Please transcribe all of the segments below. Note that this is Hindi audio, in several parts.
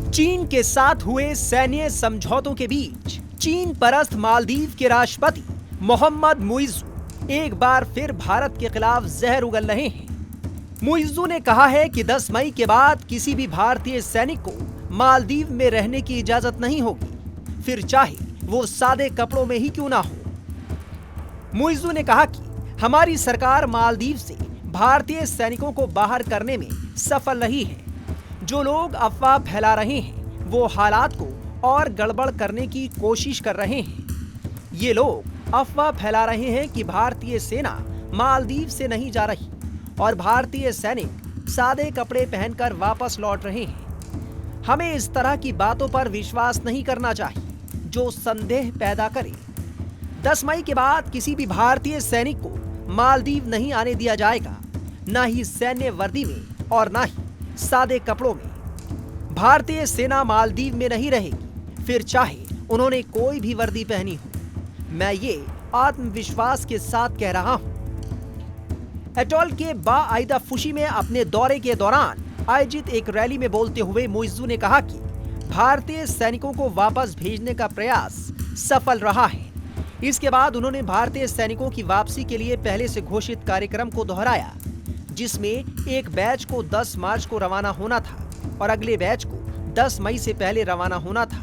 चीन के साथ हुए सैन्य समझौतों के बीच चीन परस्त मालदीव के राष्ट्रपति मोहम्मद मुइज़्ज़ू एक बार फिर भारत के खिलाफ जहर उगल रहे हैं। मुइज़्ज़ू ने कहा है कि 10 मई के बाद किसी भी भारतीय सैनिक को मालदीव में रहने की इजाजत नहीं होगी, फिर चाहे वो सादे कपड़ों में ही क्यों ना हो। मुइज़्ज़ू ने कहा कि हमारी सरकार मालदीव से भारतीय सैनिकों को बाहर करने में सफल रही है। जो लोग अफवाह फैला रहे हैं वो हालात को और गड़बड़ करने की कोशिश कर रहे हैं। ये लोग अफवाह फैला रहे हैं कि भारतीय सेना मालदीव से नहीं जा रही और भारतीय सैनिक सादे कपड़े पहनकर वापस लौट रहे हैं। हमें इस तरह की बातों पर विश्वास नहीं करना चाहिए जो संदेह पैदा करे। 10 मई के बाद किसी भी भारतीय सैनिक को मालदीव नहीं आने दिया जाएगा, ना ही सैन्य वर्दी में और ना ही सादे कपड़ों में। भारतीय सेना मालदीव में नहीं रहेगी, फिर चाहे उन्होंने कोई भी वर्दी पहनी हो। मैं ये आत्मविश्वास के साथ कह रहा हूं। एटॉल के बाआइदा फुशी में अपने दौरे के दौरान आयोजित एक रैली में बोलते हुए मुइज़्ज़ू ने कहा कि भारतीय सैनिकों को वापस भेजने का प्रयास सफल रहा है। इसके बाद उन्होंने भारतीय सैनिकों की वापसी के लिए पहले से घोषित कार्यक्रम को दोहराया, जिसमें एक बैच को 10 मार्च को रवाना होना था और अगले बैच को 10 मई से पहले रवाना होना था।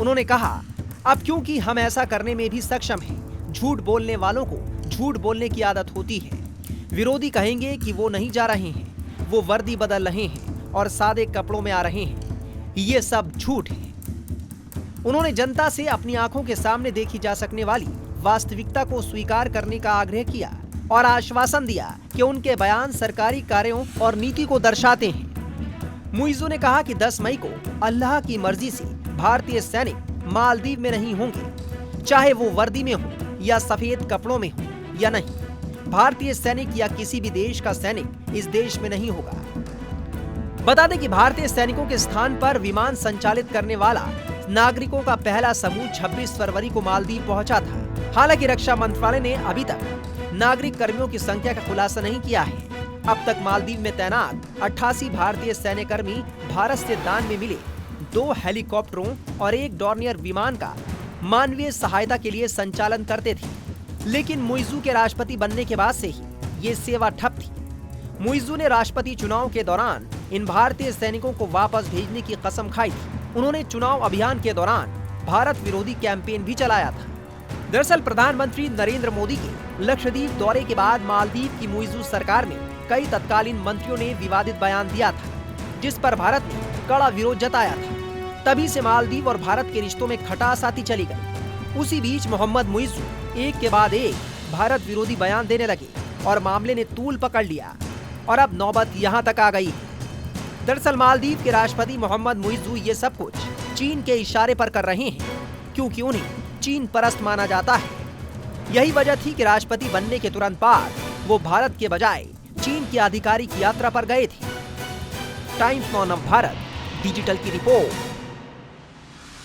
उन्होंने कहा, अब क्योंकि हम ऐसा करने में भी सक्षम हैं, झूठ बोलने वालों को झूठ बोलने की आदत होती है। विरोधी कहेंगे कि वो नहीं जा रहे हैं, वो वर्दी बदल रहे हैं और सादे कपड़ों में आ रहे हैं। ये सब झूठ है। उन्होंने जनता से अपनी आंखों के सामने देखी जा सकने वाली वास्तविकता को स्वीकार करने का आग्रह किया और आश्वासन दिया कि उनके बयान सरकारी कार्यों और नीति को दर्शाते हैं। मुइज़्ज़ू ने कहा कि 10 मई को अल्लाह की मर्जी से भारतीय सैनिक मालदीव में नहीं होंगे, चाहे वो वर्दी में हो या सफेद कपड़ों में हो या नहीं। भारतीय सैनिक या किसी भी देश का सैनिक इस देश में नहीं होगा। बता दें कि भारतीय सैनिकों के स्थान पर विमान संचालित करने वाला नागरिकों का पहला समूह 26 फरवरी को मालदीव पहुंचा था। हालांकि रक्षा मंत्रालय ने अभी तक नागरिक कर्मियों की संख्या का खुलासा नहीं किया है। अब तक मालदीव में तैनात 88 भारतीय सैन्य कर्मी भारत से दान में मिले 2 हेलीकॉप्टरों और 1 डॉर्नियर विमान का मानवीय सहायता के लिए संचालन करते थे। लेकिन मुइज़्ज़ू के राष्ट्रपति बनने के बाद से ही ये सेवा ठप थी। मुइज़्ज़ू ने राष्ट्रपति चुनाव के दौरान इन भारतीय सैनिकों को वापस भेजने की कसम खाई थी। उन्होंने चुनाव अभियान के दौरान भारत विरोधी कैंपेन भी चलाया था। दरअसल प्रधानमंत्री नरेंद्र मोदी के लक्षद्वीप दौरे के बाद मालदीव की मुइज़्ज़ू सरकार में कई तत्कालीन मंत्रियों ने विवादित बयान दिया था, जिस पर भारत ने कड़ा विरोध जताया था। तभी से मालदीव और भारत के रिश्तों में खटास आती चली गई। उसी बीच मोहम्मद मुइज़्ज़ू एक के बाद एक भारत विरोधी बयान देने लगे और मामले ने तूल पकड़ लिया और अब नौबत यहाँ तक आ गई है। दरअसल मालदीव के राष्ट्रपति मोहम्मद मुइज़्ज़ू ये सब कुछ चीन के इशारे पर कर रहे हैं, क्योंकि उन्हें चीन परस्त माना जाता है। यही वजह थी कि राष्ट्रपति बनने के तुरंत बाद वो भारत के बजाय चीन की आधिकारिक यात्रा पर गए थे। Times none of Bharat digital की रिपोर्ट।